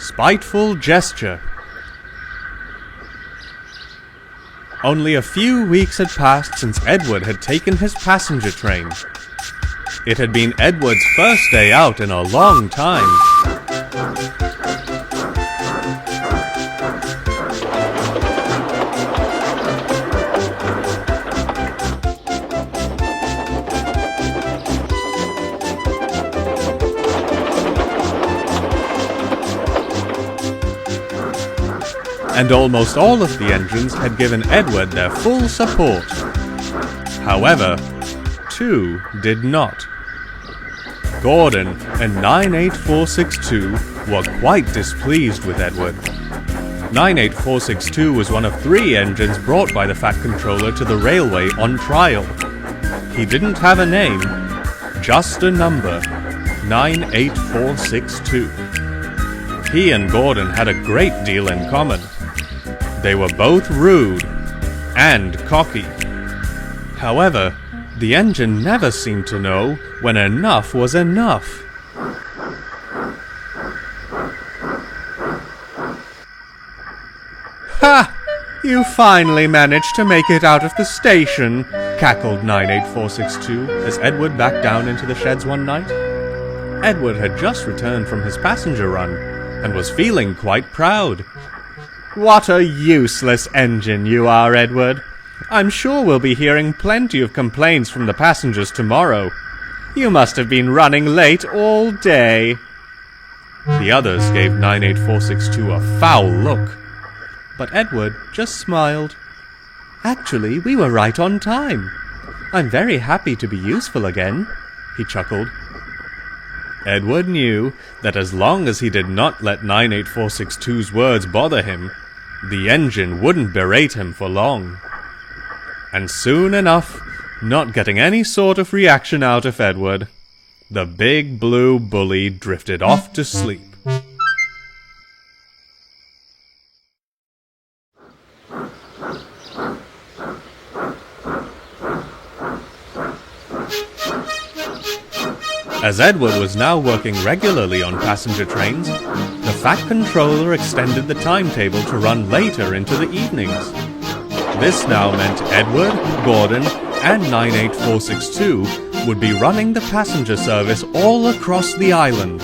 Spiteful gesture. Only a few weeks had passed since Edward had taken his passenger train. It had been Edward's first day out in a long time. And almost all of the engines had given Edward their full support. However, two did not. Gordon and 98462 were quite displeased with Edward. 98462 was one of 3 engines brought by the Fat Controller to the railway on trial. He didn't have a name, just a number, 98462. He and Gordon had a great deal in common. They were both rude and cocky. However, the engine never seemed to know when enough was enough. Ha! You finally managed to make it out of the station, cackled 98462 as Edward backed down into the sheds one night. Edward had just returned from his passenger run and was feeling quite proud. What a useless engine you are, Edward. I'm sure we'll be hearing plenty of complaints from the passengers tomorrow. You must have been running late all day. The others gave 98462 a foul look, but Edward just smiled. Actually, we were right on time. I'm very happy to be useful again, he chuckled. Edward knew that as long as he did not let 98462's words bother him, the engine wouldn't berate him for long. And soon enough, not getting any sort of reaction out of Edward, the big blue bully drifted off to sleep. As Edward was now working regularly on passenger trains, the Fat Controller extended the timetable to run later into the evenings. This now meant Edward, Gordon, and 98462 would be running the passenger service all across the island.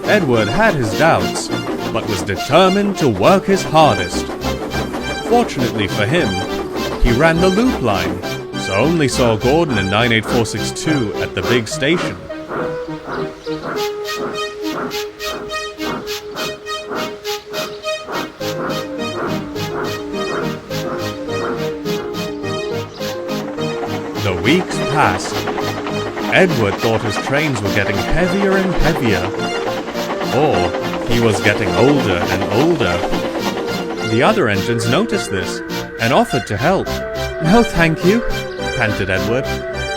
Edward had his doubts, but was determined to work his hardest. Fortunately for him, he ran the loop line, so only saw Gordon and 98462 at the big station. The weeks passed. Edward thought his trains were getting heavier and heavier, or he was getting older and older. The other engines noticed this and offered to help. No, thank you, panted Edward.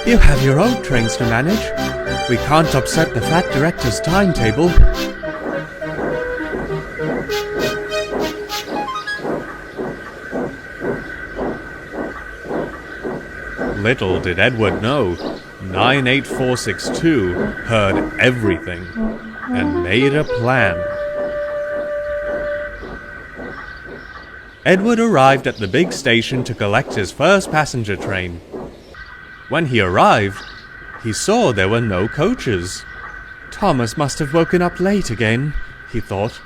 You have your own trains to manage. We can't upset the Fat Director's timetable. Little did Edward know, 98462 heard everything and made a plan. Edward arrived at the big station to collect his first passenger train. When he arrived, he saw there were no coaches. Thomas must have woken up late again, he thought.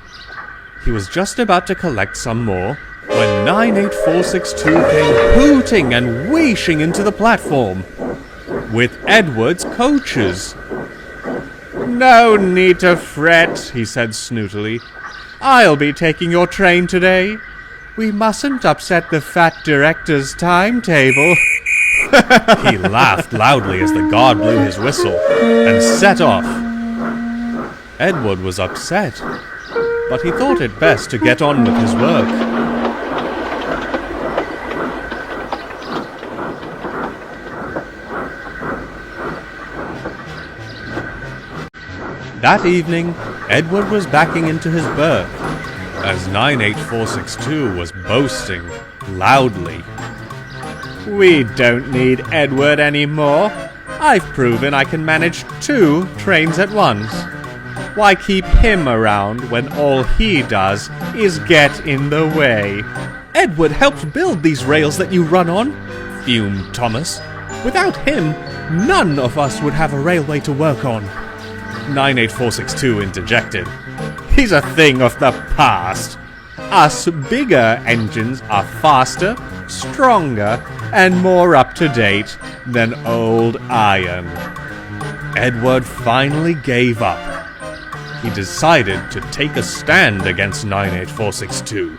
He was just about to collect some more when 98462 came hooting and wheeshing into the platform with Edward's coaches. No need to fret, he said snootily. I'll be taking your train today. We mustn't upset the Fat Director's timetable. He laughed loudly as the guard blew his whistle and set off. Edward was upset, but he thought it best to get on with his work. That evening, Edward was backing into his berth as 98462 was boasting loudly. We don't need Edward anymore. I've proven I can manage 2 trains at once. Why keep him around when all he does is get in the way? Edward helped build these rails that you run on, fumed Thomas. Without him, none of us would have a railway to work on. 98462 interjected. He's a thing of the past. Us bigger engines are faster, stronger, and more up-to-date than old iron. Edward finally gave up. He decided to take a stand against 98462.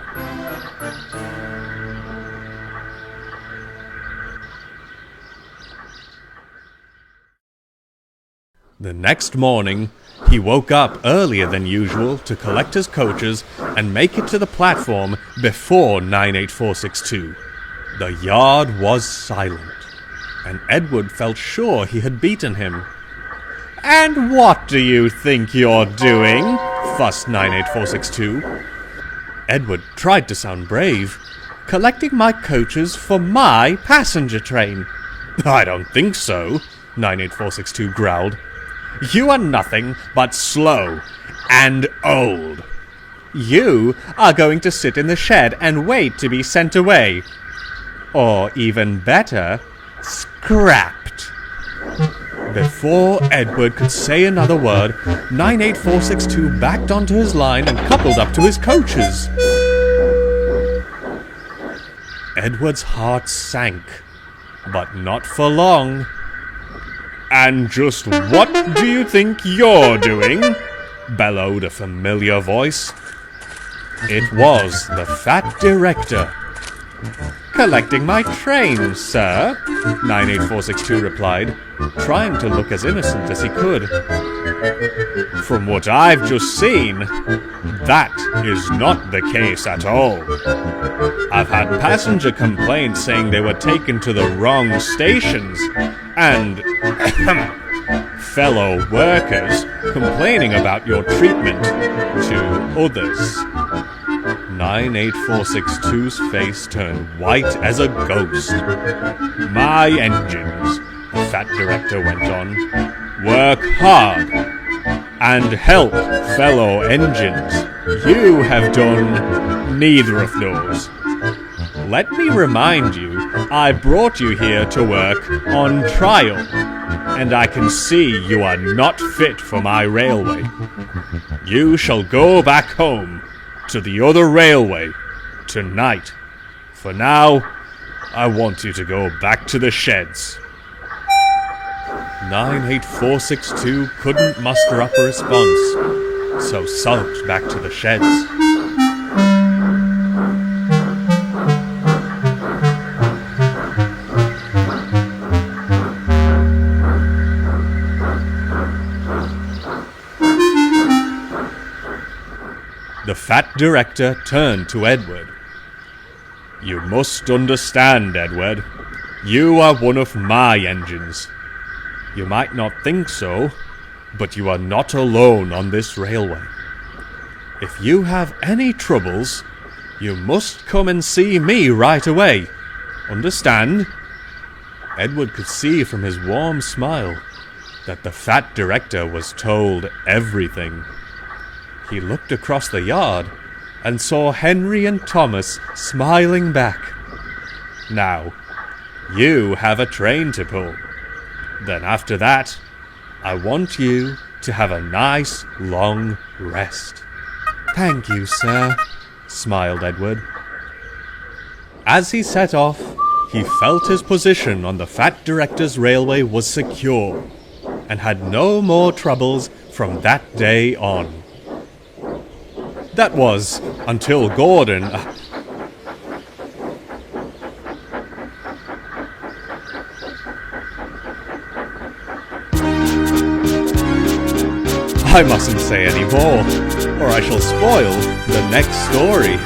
The next morning, he woke up earlier than usual to collect his coaches and make it to the platform before 98462. The yard was silent, and Edward felt sure he had beaten him. "And what do you think you're doing?" fussed 98462. Edward tried to sound brave. "Collecting my coaches for my passenger train." "I don't think so," 98462 growled. "You are nothing but slow and old. You are going to sit in the shed and wait to be sent away. Or even better, scrapped." Before Edward could say another word, 98462 backed onto his line and coupled up to his coaches. Edward's heart sank, but not for long. "And just what do you think you're doing?" bellowed a familiar voice. It was the Fat Director. "Collecting my train, sir," 98462 replied, trying to look as innocent as he could. "From what I've just seen, that is not the case at all. I've had passenger complaints saying they were taken to the wrong stations, and fellow workers complaining about your treatment to others." 98462's face turned white as a ghost. "My engines," the Fat Director went on, "work hard and help fellow engines. You have done neither of those. Let me remind you, I brought you here to work on trial, and I can see you are not fit for my railway. You shall go back home to the other railway tonight. For now, I want you to go back to the sheds." 98462 couldn't muster up a response, so sulked back to the sheds. The Fat Director turned to Edward. "You must understand, Edward. You are one of my engines. You might not think so, but you are not alone on this railway. If you have any troubles, you must come and see me right away. Understand?" Edward could see from his warm smile that the Fat Director was told everything. He looked across the yard and saw Henry and Thomas smiling back. "Now, you have a train to pull. Then after that, I want you to have a nice long rest." "Thank you, sir," smiled Edward. As he set off, he felt his position on the Fat Director's railway was secure, and had no more troubles from that day on. That was until Gordon... I mustn't say any more, or I shall spoil the next story.